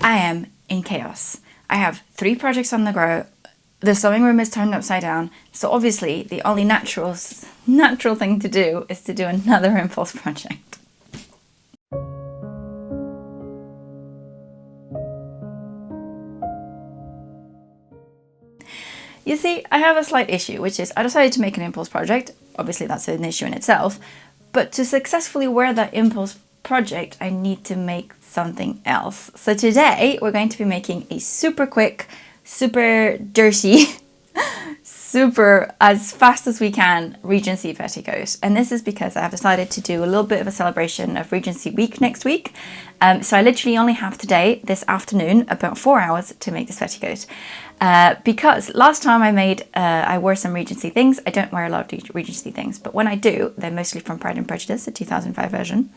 I am in chaos. I have 3 projects on the go. The sewing room is turned upside down, so obviously the only natural thing to do is to do another impulse project. You see, I have a slight issue, which is I decided to make an impulse project. Obviously that's an issue in itself, but to successfully wear that impulse project, I need to make something else. So today we're going to be making a super quick, super dirty, super as fast as we can Regency Petticoat. And this is because I have decided to do a little bit of a celebration of Regency Week next week. So I literally only have today, this afternoon, about 4 hours to make this petticoat. Because last time I wore some Regency things. I don't wear a lot of Regency things, but when I do, they're mostly from Pride and Prejudice, the 2005 version.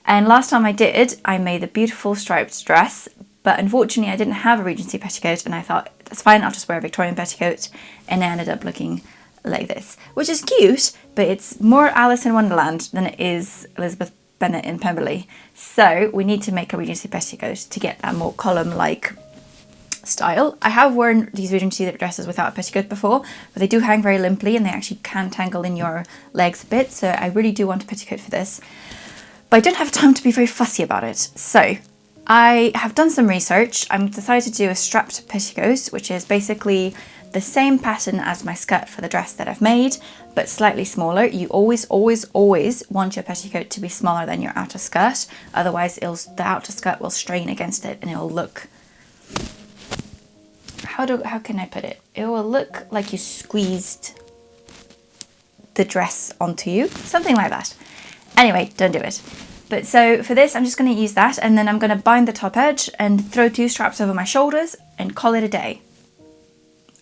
And last time I made a beautiful striped dress, but unfortunately I didn't have a Regency petticoat, and I thought, that's fine, I'll just wear a Victorian petticoat, and I ended up looking like this, which is cute, but it's more Alice in Wonderland than it is Elizabet Bennet in Pemberley. So we need to make a Regency petticoat to get that more column-like style. I have worn these Regency dresses without a petticoat before, but they do hang very limply and they actually can tangle in your legs a bit, so I really do want a petticoat for this. But I don't have time to be very fussy about it. So I have done some research. I'm decided to do a strapped petticoat, which is basically the same pattern as my skirt for the dress that I've made, but slightly smaller. You always want your petticoat to be smaller than your outer skirt. Otherwise the outer skirt will strain against it and it'll look, how can I put it? It will look like you squeezed the dress onto you, something like that. Anyway, don't do it. But so for this, I'm just going to use that, and then I'm going to bind the top edge and throw 2 straps over my shoulders and call it a day.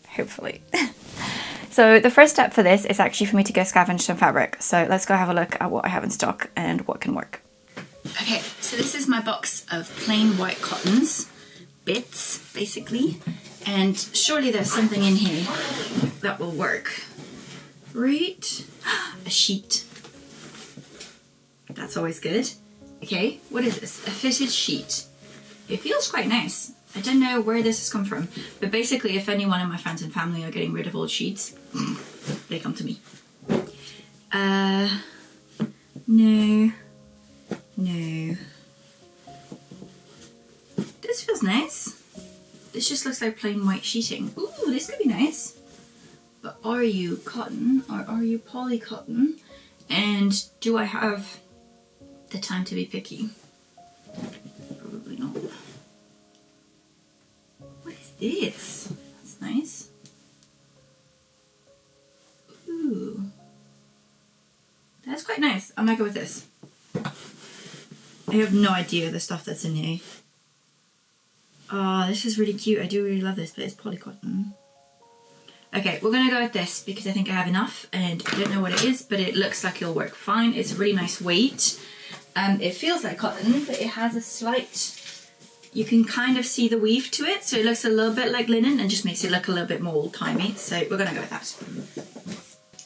Hopefully. So the first step for this is actually for me to go scavenge some fabric. So let's go have a look at what I have in stock and what can work. Okay, so this is my box of plain white cottons, bits, basically. And surely there's something in here that will work. Right? A sheet. That's always good. Okay, what is this? A fitted sheet. It feels quite nice. I don't know where this has come from, but basically if anyone of my friends and family are getting rid of old sheets, they come to me. No. This feels nice. This just looks like plain white sheeting. Ooh, this could be nice. But are you cotton or are you poly cotton? And do I have the time to be picky? Probably not. What is this? That's nice. Ooh. That's quite nice. I might go with this. I have no idea the stuff that's in here. Oh, this is really cute. I do really love this, but it's polycotton. Okay, we're gonna go with this because I think I have enough, and I don't know what it is, but it looks like it'll work fine. It's a really nice weight. It feels like cotton, but it has a slight, you can kind of see the weave to it, so it looks a little bit like linen and just makes it look a little bit more old-timey. So we're gonna go with that.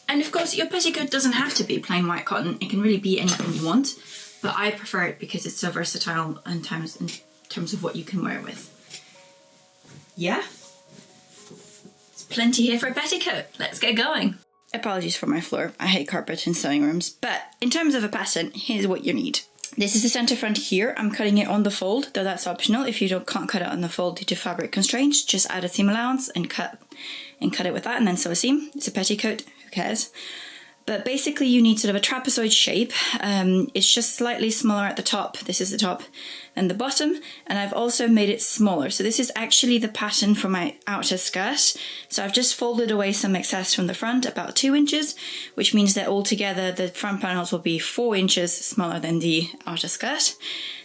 And of course, your petticoat doesn't have to be plain white cotton. It can really be anything you want, but I prefer it because it's so versatile in terms of what you can wear it with. Yeah, there's plenty here for a petticoat. Let's get going. Apologies for my floor. I hate carpet in sewing rooms, but in terms of a pattern, here's what you need. This is the center front here. I'm cutting it on the fold, though that's optional. If you can't cut it on the fold due to fabric constraints, just add a seam allowance and cut it with that, and then sew a seam. It's a petticoat, who cares? But basically you need sort of a trapezoid shape. It's just slightly smaller at the top. This is the top and the bottom. And I've also made it smaller. So this is actually the pattern for my outer skirt. So I've just folded away some excess from the front, about 2 inches, which means that altogether the front panels will be 4 inches smaller than the outer skirt.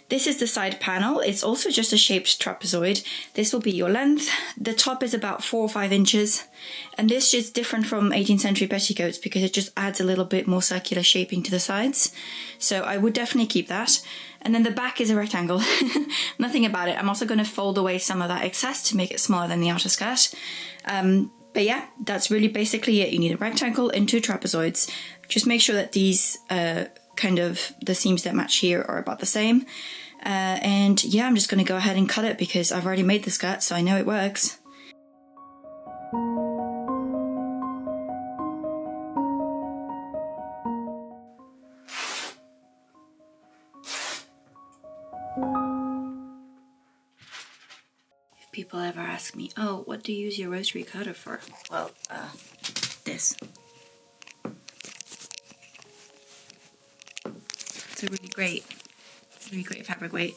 This is the side panel. It's also just a shaped trapezoid. This will be your length. The top is about 4 or 5 inches. And this is different from 18th century petticoats because it just adds a little bit more circular shaping to the sides. So I would definitely keep that. And then the back is a rectangle. Nothing about it. I'm also going to fold away some of that excess to make it smaller than the outer skirt. But yeah, that's really basically it. You need a rectangle and 2 trapezoids. Just make sure that these kind of the seams that match here are about the same. And yeah, I'm just going to go ahead and cut it because I've already made the skirt, so I know it works. If people ever ask me, oh, what do you use your rotary cutter for? Well, this. It's a really great fabric weight.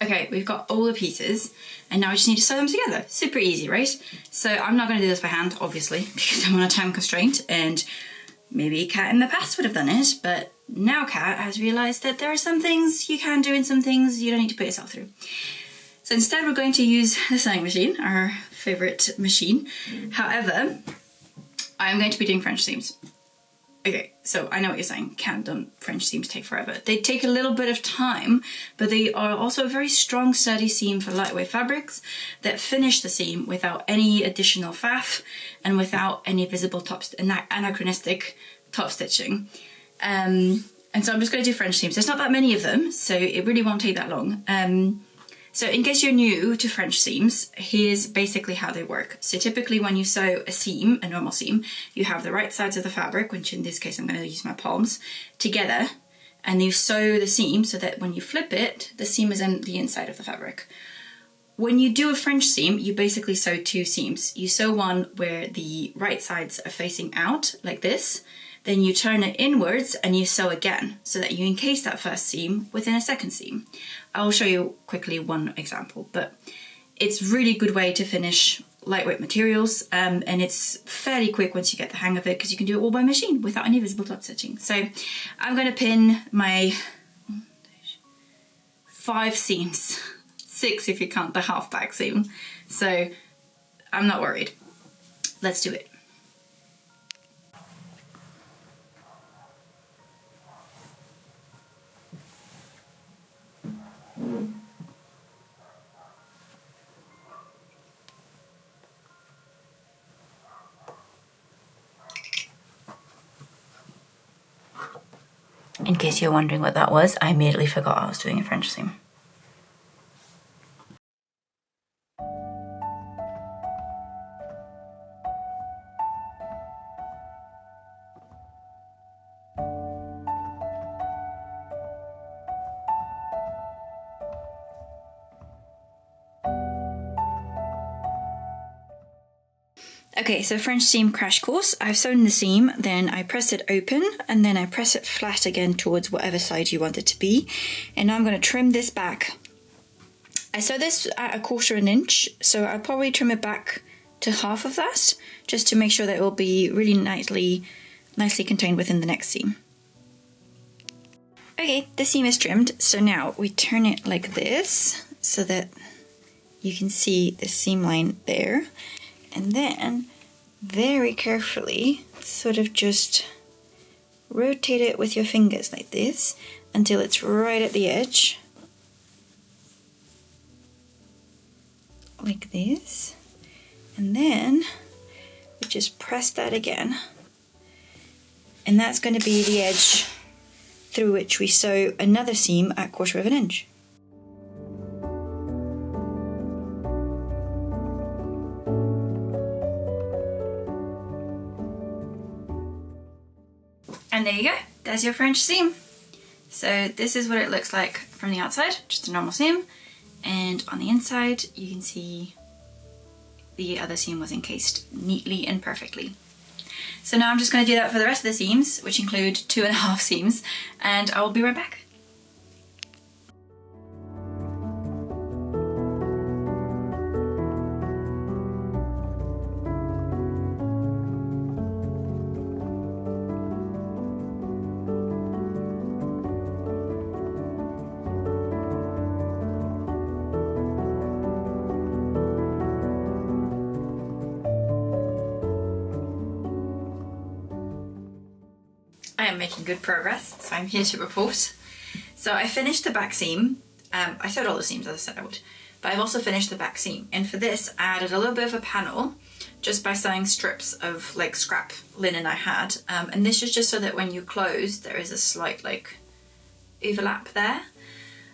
Okay, we've got all the pieces and now we just need to sew them together. Super easy, right? So I'm not going to do this by hand, obviously, because I'm on a time constraint, and maybe Kat in the past would have done it, but now Kat has realised that there are some things you can do and some things you don't need to put yourself through. So instead we're going to use the sewing machine, our favourite machine. However, I'm going to be doing French seams. Okay, so I know what you're saying, Kat, don't French seams take forever? They take a little bit of time, but they are also a very strong, sturdy seam for lightweight fabrics that finish the seam without any additional faff and without any visible anachronistic top stitching. And so I'm just going to do French seams. There's not that many of them, so it really won't take that long. So in case you're new to French seams, here's basically how they work. So typically when you sew a seam, a normal seam, you have the right sides of the fabric, which in this case I'm going to use my palms, together, and you sew the seam so that when you flip it, the seam is on the inside of the fabric. When you do a French seam, you basically sew two seams. You sew one where the right sides are facing out, like this, then you turn it inwards and you sew again so that you encase that first seam within a second seam. I'll show you quickly one example, but it's a really good way to finish lightweight materials, and it's fairly quick once you get the hang of it because you can do it all by machine without any visible top stitching. So I'm going to pin my 5 seams, 6 if you count the half back seam, so I'm not worried. Let's do it. In case you're wondering what that was, I immediately forgot I was doing a French seam. Okay, so French seam crash course. I've sewn the seam, then I press it open, and then I press it flat again towards whatever side you want it to be. And now I'm going to trim this back. I sew this at 1/4 inch, so I'll probably trim it back to half of that, just to make sure that it will be really nicely contained within the next seam. Okay, the seam is trimmed, so now we turn it like this, so that you can see the seam line there. And then, very carefully, sort of just rotate it with your fingers like this until it's right at the edge. Like this. And then, we just press that again. And that's going to be the edge through which we sew another seam at 1/4 inch. And there you go, there's your French seam. So this is what it looks like from the outside, just a normal seam. And on the inside, you can see the other seam was encased neatly and perfectly. So now I'm just going to do that for the rest of the seams, which include 2.5 seams, and I will be right back. I am making good progress, so I'm here to report. So I finished the back seam. I sewed all the seams as I said I would, but I've also finished the back seam. And for this, I added a little bit of a panel just by sewing strips of like scrap linen I had. And this is just so that when you close, there is a slight like overlap there.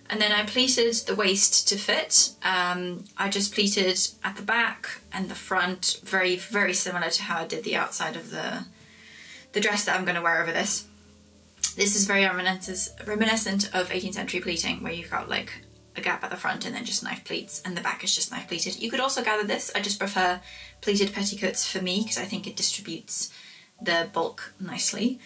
And then I pleated the waist to fit. I just pleated at the back and the front, very, very similar to how I did the outside of the dress that I'm going to wear over this. This is very reminiscent of 18th century pleating, where you've got like a gap at the front and then just knife pleats, and the back is just knife pleated. You could also gather this. I just prefer pleated petticoats for me because I think it distributes the bulk nicely.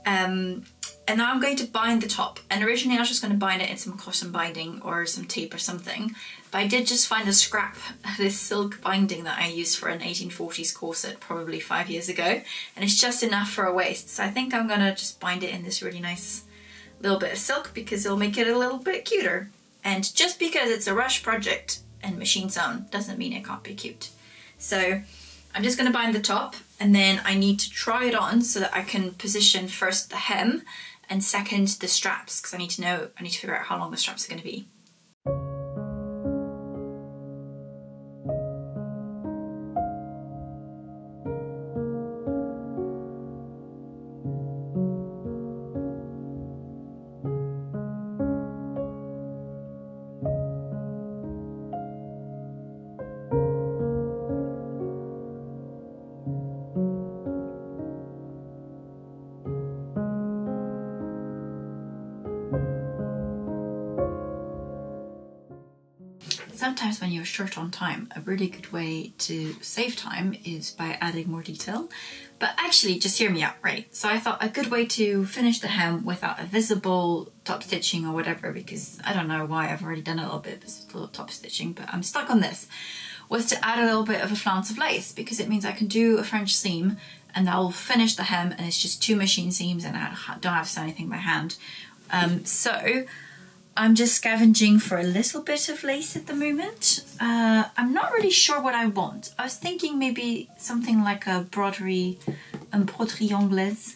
And now I'm going to bind the top, and originally I was just going to bind it in some cotton binding or some tape or something, but I did just find a scrap of this silk binding that I used for an 1840s corset probably 5 years ago, and it's just enough for a waist, so I think I'm going to just bind it in this really nice little bit of silk because it'll make it a little bit cuter. And just because it's a rush project and machine sewn doesn't mean it can't be cute. So I'm just going to bind the top, and then I need to try it on so that I can position first the hem and second the straps, because I need to figure out how long the straps are going to be. Sometimes when you're short on time, a really good way to save time is by adding more detail. But actually, just hear me out, right? So I thought a good way to finish the hem without a visible top stitching or whatever, because I don't know why, I've already done a little bit of top stitching, but I'm stuck on this, was to add a little bit of a flounce of lace, because it means I can do a French seam and that'll finish the hem, and it's just 2 machine seams and I don't have to sew anything by hand. So I'm just scavenging for a little bit of lace at the moment. I'm not really sure what I want. I was thinking maybe something like a broderie anglaise,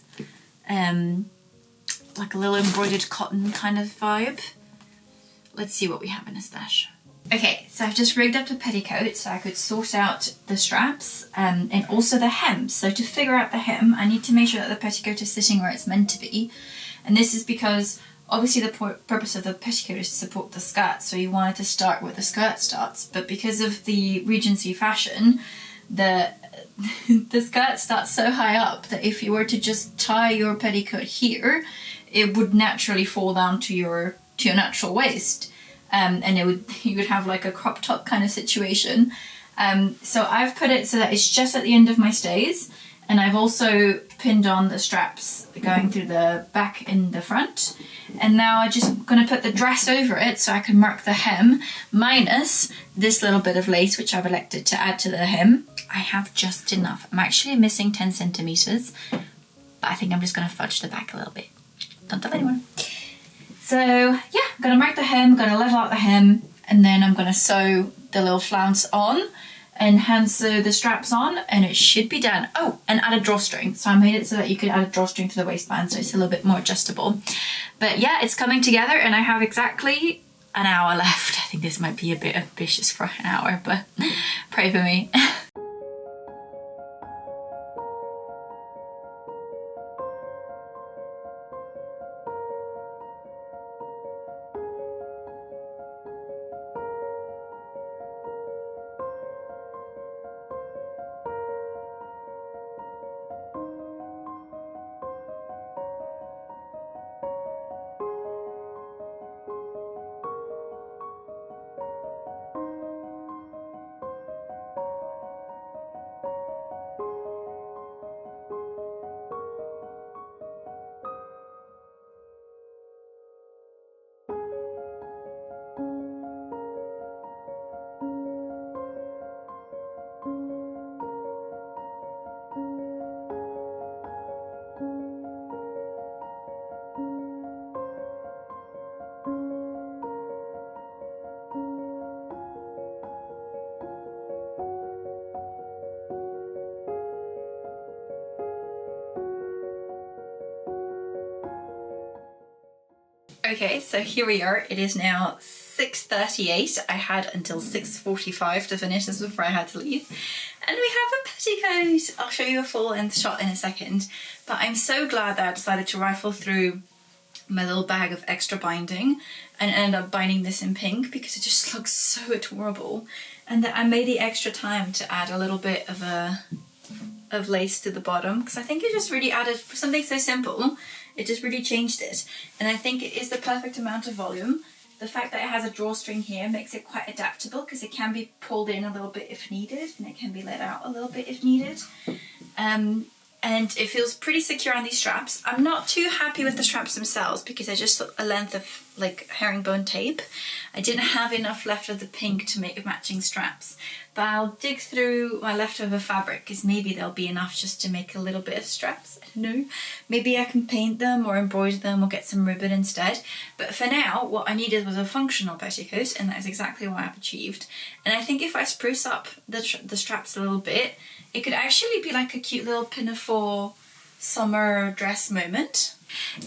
like a little embroidered cotton kind of vibe. Let's see what we have in a stash. Okay, so I've just rigged up the petticoat so I could sort out the straps and also the hem. So to figure out the hem, I need to make sure that the petticoat is sitting where it's meant to be. And this is because obviously the purpose of the petticoat is to support the skirt, so you wanted to start where the skirt starts, but because of the Regency fashion, the skirt starts so high up that if you were to just tie your petticoat here, it would naturally fall down to your natural waist, and you would have like a crop top kind of situation. So I've put it so that it's just at the end of my stays, and I've also pinned on the straps going through the back and the front. And now I'm just going to put the dress over it so I can mark the hem, minus this little bit of lace, which I've elected to add to the hem. I have just enough. I'm actually missing 10 centimeters, but I think I'm just going to fudge the back a little bit. Don't tell anyone. So yeah, I'm going to mark the hem, I'm going to level out the hem, and then I'm going to sew the little flounce on and hand sew the straps on, and it should be done. Oh, and add a drawstring. So I made it so that you could add a drawstring to the waistband, so it's a little bit more adjustable. But yeah, it's coming together, and I have exactly an hour left. I think this might be a bit ambitious for an hour, but pray for me. Okay, so here we are. It is now 6:38. I had until 6:45 to finish this before I had to leave. And we have a petticoat. I'll show you a full length shot in a second, but I'm so glad that I decided to rifle through my little bag of extra binding and ended up binding this in pink because it just looks so adorable, and that I made the extra time to add a little bit of lace to the bottom, because I think it just really added, for something so simple, it just really changed it. And I think it is the perfect amount of volume. The fact that it has a drawstring here makes it quite adaptable, because it can be pulled in a little bit if needed, and it can be let out a little bit if needed. And it feels pretty secure on these straps. I'm not too happy with the straps themselves because I just took a length of like herringbone tape. I didn't have enough left of the pink to make matching straps, but I'll dig through my leftover fabric because maybe there'll be enough just to make a little bit of straps. I don't know. Maybe I can paint them or embroider them or get some ribbon instead. But for now, what I needed was a functional petticoat, and that is exactly what I've achieved. And I think if I spruce up the straps a little bit, it could actually be like a cute little pinafore summer dress moment.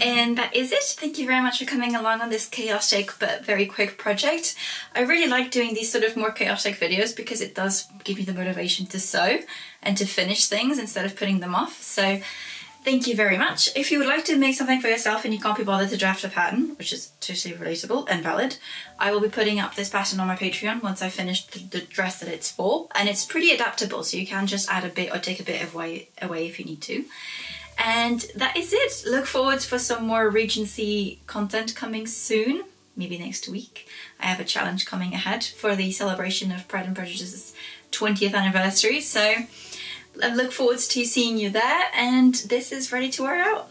And that is it. Thank you very much for coming along on this chaotic but very quick project. I really like doing these sort of more chaotic videos because it does give you the motivation to sew and to finish things instead of putting them off. So thank you very much. If you would like to make something for yourself and you can't be bothered to draft a pattern, which is totally relatable and valid, I will be putting up this pattern on my Patreon once I finish the dress that it's for. And it's pretty adaptable, so you can just add a bit or take a bit away if you need to. And that is it. Look forward for some more Regency content coming soon, maybe next week. I have a challenge coming ahead for the celebration of Pride and Prejudice's 20th anniversary, so I look forward to seeing you there, and this is ready to wear out.